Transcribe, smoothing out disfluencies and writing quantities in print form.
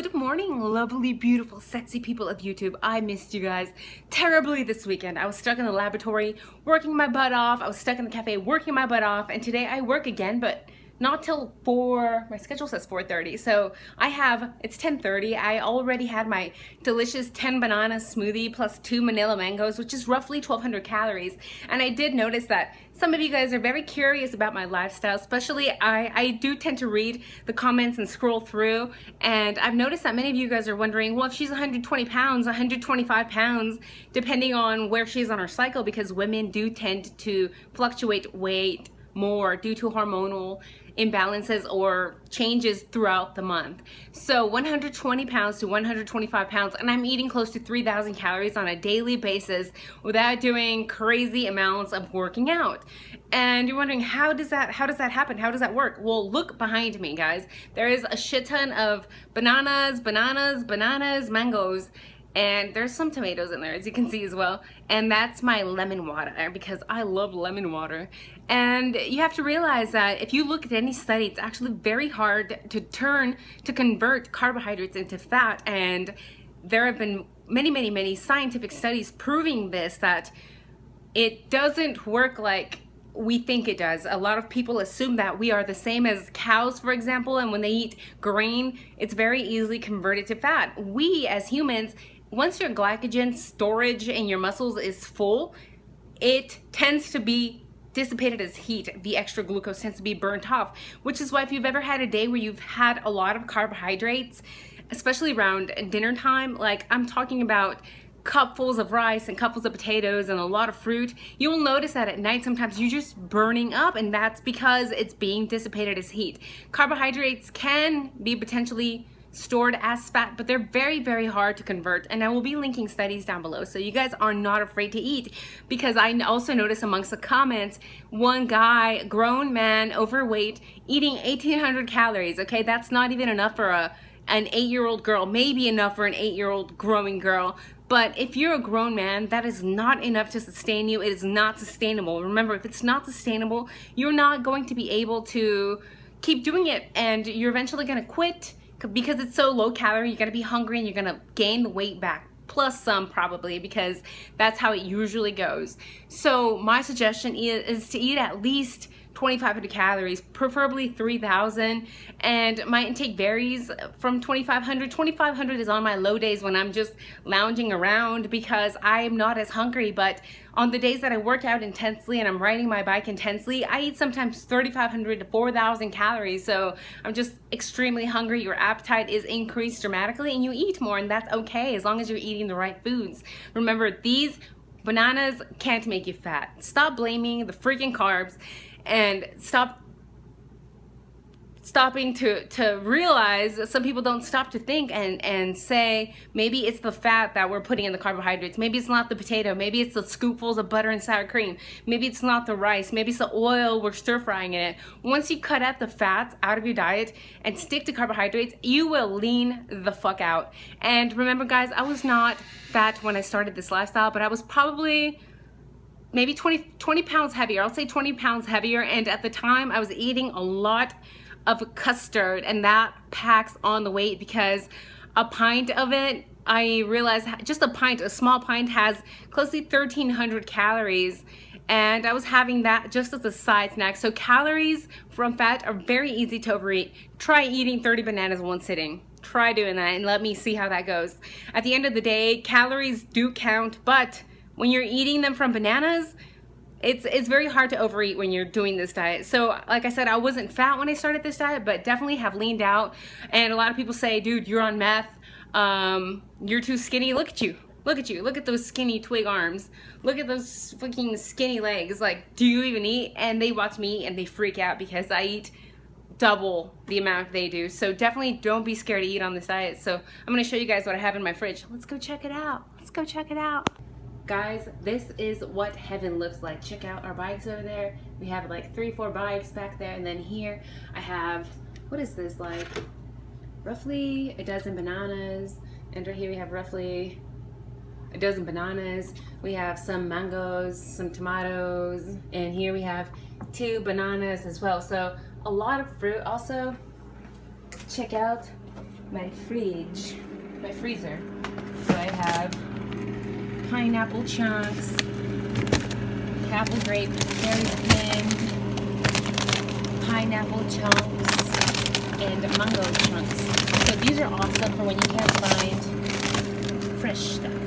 Good morning, lovely, beautiful, sexy people of YouTube. I missed you guys terribly this weekend. I was stuck in the laboratory working my butt off. I was stuck in the cafe working my butt off. And today I work again, but not till 4. My schedule says 4:30. So it's 10:30. I already had my delicious 10 banana smoothie plus 2 Manila mangoes, which is roughly 1,200 calories. And I did notice that some of you guys are very curious about my lifestyle, especially I do tend to read the comments and scroll through. And I've noticed that many of you guys are wondering, well, if she's 120 pounds, 125 pounds, depending on where she's on her cycle, because women do tend to fluctuate weight more due to hormonal imbalances or changes throughout the month. So 120 pounds to 125 pounds, and I'm eating close to 3,000 calories on a daily basis without doing crazy amounts of working out. And you're wondering, how does that happen? How does that work? Well, look behind me, guys. There is a shit ton of bananas, mangoes, and there's some tomatoes in there, as you can see as well. And that's my lemon water, because I love lemon water. And you have to realize that if you look at any study, it's actually very hard to convert carbohydrates into fat. And there have been many scientific studies proving this, that it doesn't work like we think it does. A lot of people assume that we are the same as cows, for example, and when they eat grain, it's very easily converted to fat. We as humans, once your glycogen storage in your muscles is full, it tends to be dissipated as heat. The extra glucose tends to be burnt off, which is why if you've ever had a day where you've had a lot of carbohydrates, especially around dinner time, like I'm talking about cupfuls of rice and cupfuls of potatoes and a lot of fruit, you will notice that at night sometimes you're just burning up, and that's because it's being dissipated as heat. Carbohydrates can be potentially stored as fat, but they're very hard to convert, and I will be linking studies down below so you guys are not afraid to eat. Because I also noticed amongst the comments, one guy, grown man, overweight, eating 1,800 calories. Okay, that's not even enough for an 8-year-old girl, maybe enough for an 8-year-old growing girl. But if you're a grown man, that is not enough to sustain you. It is not sustainable. Remember, if it's not sustainable, you're not going to be able to keep doing it, and you're eventually going to quit. Because it's so low calorie, you're gonna be hungry and you're gonna gain the weight back, plus some probably, because that's how it usually goes. So my suggestion is to eat at least 2,500 calories, preferably 3,000, and my intake varies from 2,500. 2,500 is on my low days when I'm just lounging around because I'm not as hungry. But on the days that I work out intensely and I'm riding my bike intensely, I eat sometimes 3,500 to 4,000 calories. So I'm just extremely hungry. Your appetite is increased dramatically and you eat more, and that's okay as long as you're eating the right foods. Remember, these bananas can't make you fat. Stop blaming the freaking carbs, and stopping to realize that some people don't stop to think and say, maybe it's the fat that we're putting in the carbohydrates. Maybe it's not the potato. Maybe it's the scoopfuls of butter and sour cream. Maybe it's not the rice. Maybe it's the oil we're stir frying in it. Once you cut out the fats out of your diet and stick to carbohydrates, you will lean the fuck out. And remember, guys, I was not fat when I started this lifestyle, but I was probably maybe 20 pounds heavier. I'll say 20 pounds heavier. And at the time I was eating a lot of custard, and that packs on the weight, because a pint of it, I realized just a small pint has close to 1,300 calories, and I was having that just as a side snack. So calories from fat are very easy to overeat. Try eating 30 bananas in one sitting. Try doing that and let me see how that goes. At the end of the day, calories do count, but when you're eating them from bananas, it's very hard to overeat when you're doing this diet. So like I said, I wasn't fat when I started this diet, but definitely have leaned out. And a lot of people say, dude, you're on meth, you're too skinny. Look at you, look at those skinny twig arms, look at those fucking skinny legs. Like, do you even eat? And they watch me and they freak out because I eat double the amount they do. So definitely don't be scared to eat on this diet. So I'm gonna show you guys what I have in my fridge. Let's go check it out. Let's go check it out. Guys, this is what heaven looks like. Check out our bikes over there. We have like 3-4 bikes back there, and then here I have, what is this, like roughly a dozen bananas, and right here we have roughly a dozen bananas. We have some mangoes, some tomatoes, and here we have 2 bananas as well. So a lot of fruit. Also, check out my fridge, my freezer. So I have pineapple chunks, apple grape, berries pinned, pineapple chunks, and mango chunks. So these are awesome for when you can't find fresh stuff.